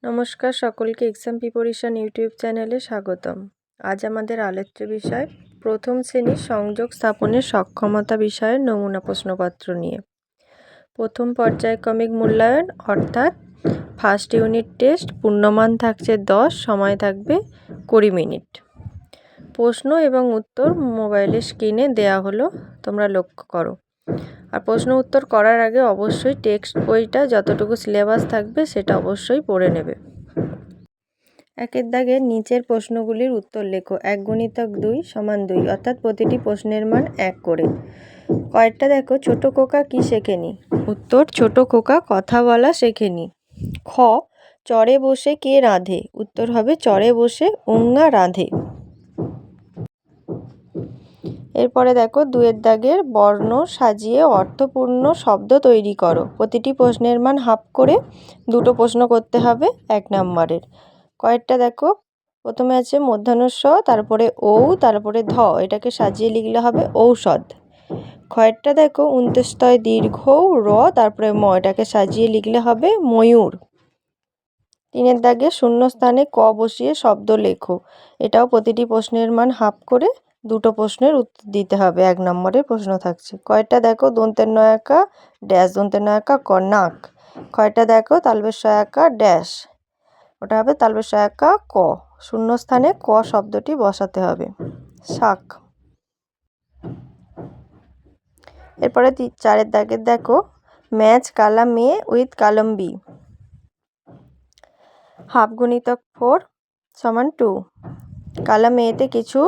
নমস্কার সকলকে exam preparation YouTube চ্যানেলে স্বাগতম। আজ আমাদের আলোচ্য বিষয় প্রথম শ্রেণীর সংযোগ স্থাপনের সক্ষমতা বিষয়ের নমুনা প্রশ্নপত্র নিয়ে। প্রথম পর্যায়ক্রমিক মূল্যায়ন অর্থাৎ ফার্স্ট ইউনিট টেস্ট, পূর্ণমান থাকছে 10, সময় থাকবে 20 মিনিট। প্রশ্ন এবং উত্তর মোবাইলের স্ক্রিনে দেয়া হলো, তোমরা লক্ষ্য করো। আর প্রশ্ন উত্তর করার আগে অবশ্যই টেক্সট বইটা যতটুকু সিলেবাস থাকবে সেটা অবশ্যই পড়ে নেবে। একের দাগে নিচের প্রশ্নগুলির উত্তর লেখো। 1 × 2 = 2, অর্থাৎ প্রতিটি প্রশ্নের মান 1 করে। কয়েকটা দেখো, ছোট খোকা কি শেখেনি? উত্তর, ছোট খোকা কথা বলা শেখেনি। খ, চড়ে বসে কে রাঁধে? উত্তর হবে চড়ে বসে উঙা রাঁধে। এরপরে দেখো 2 দাগের বর্ণ সাজিয়ে অর্থপূর্ণ শব্দ তৈরি করো। প্রতিটি প্রশ্নের মান হাফ করে, দুটো প্রশ্ন করতে হবে 1 নম্বরের। কয়েকটা দেখো, প্রথমে আছে মূর্ধন্য ষ, তারপরে ঔ, তারপরে ধ, এটাকে সাজিয়ে লিখলে হবে ঔষধ। কয়েকটা দেখো 29 দীর্ঘ র, তারপরে ম, এটাকে সাজিয়ে লিখলে হবে ময়ূর। 3 দাগে শূন্যস্থানে ক বসিয়ে শব্দ লেখো। এটাও প্রতিটি প্রশ্নের মান হাফ করে, দুটো প্রশ্নের উত্তর দিতে হবে, 1 নম্বরের প্রশ্ন থাকছে। কয়টা দেখো দন্তের নয়াকা ড্যাশ, দন্তের নয়াকা ক, নাক। কয়টা দেখো তালবের সয়াকা ড্যাশ, ওটা হবে তালবের সয়াকা ক। শূন্যস্থানে ক শব্দটি বসাতে হবে, শাক। এরপরে 4 দাগের দেখো match column A with column B. Half গুণিতক 4 = 2। কলাম এতে কিছু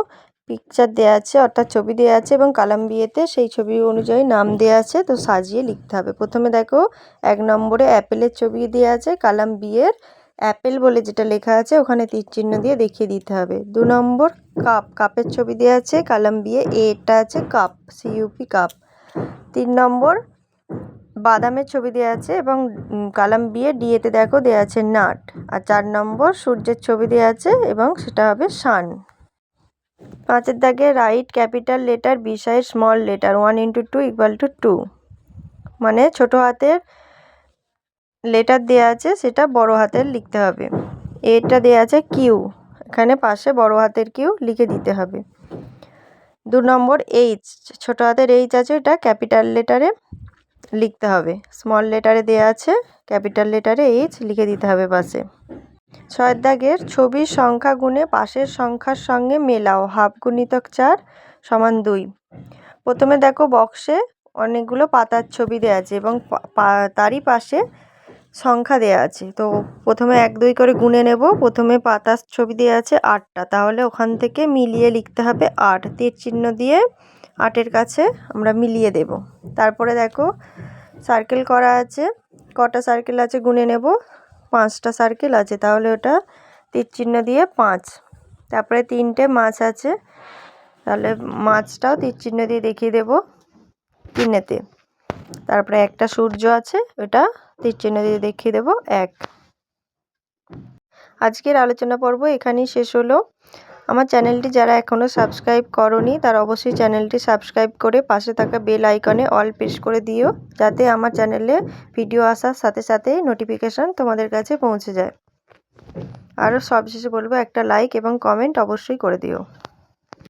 পিকচার দেওয়া আছে, অর্থাৎ ছবি দেওয়া আছে, এবং কলাম বিয়েতে সেই ছবি অনুযায়ী নাম দেওয়া আছে, তো সাজিয়ে লিখতে হবে। প্রথমে দেখো 1 নম্বরে অ্যাপেলের ছবি দেওয়া আছে, কলাম বিয়ের অ্যাপেল বলে যেটা লেখা আছে ওখানে তীর চিহ্ন দিয়ে দেখিয়ে দিতে হবে। 2 নম্বর কাপ, কাপের ছবি দেওয়া আছে, কলাম বিয়ে এটা আছে কাপ, CUP কাপ। 3 নম্বর বাদামের ছবি দেওয়া আছে এবং কলাম বিয়ে ডিএতে দেখো দেওয়া আছে নাট। আর 4 নম্বর সূর্যের ছবি দেওয়া আছে এবং সেটা হবে সান। 5 দাগে right capital letter beside small letter 1 × 2 = 2, মানে ছোট হাতের লেটার দেওয়া আছে সেটা বড় হাতের লিখতে হবে। এটা দেওয়া আছে কিউ, এখানে পাশে বড় হাতের কিউ লিখে দিতে হবে। 2 নম্বর এইচ, ছোট হাতের এইচ আছে, এটা ক্যাপিটাল লেটারে লিখতে হবে। স্মল লেটারে দেওয়া আছে, ক্যাপিটাল লেটারে এইচ লিখে দিতে হবে পাশে। 6 দাগের ছবির সংখ্যা গুণে পাশের সংখ্যার সঙ্গে মেলাও। হাফ গুণিতক 4 = 2। প্রথমে দেখো বক্সে অনেকগুলো পাতার ছবি দেওয়া আছে এবং তারই পাশে সংখ্যা দেওয়া আছে, তো প্রথমে 1 2 করে গুণে নেব। প্রথমে পাতার ছবি দেওয়া আছে 8টা, তাহলে ওখান থেকে মিলিয়ে লিখতে হবে 8, তীর চিহ্ন দিয়ে 8-এর কাছে আমরা মিলিয়ে দেব। তারপরে দেখো সার্কেল করা আছে, কটা সার্কেল আছে গুণে নেব, 5টা সার্কেল আছে, তাহলে ওটা তীর চিহ্ন দিয়ে 5। তারপরে 3টে মাছ আছে, তাহলে মাছটাও তীর চিহ্ন দিয়ে দেখিয়ে দেব 3-এতে। তারপরে একটা সূর্য আছে, ওটা তীর চিহ্ন দিয়ে দেখিয়ে দেব 1। আজকের আলোচনা পর্ব এখানেই শেষ হলো। আমার চ্যানেলটি যারা এখনও সাবস্ক্রাইব করোনি তারা অবশ্যই চ্যানেলটি সাবস্ক্রাইব করে পাশে থাকা বেল আইকনে অল প্রেস করে দিও, যাতে আমার চ্যানেলে ভিডিও আসার সাথে সাথেই নোটিফিকেশান তোমাদের কাছে পৌঁছে যায়। আর সবশেষে বলবো একটা লাইক এবং কমেন্ট অবশ্যই করে দিও।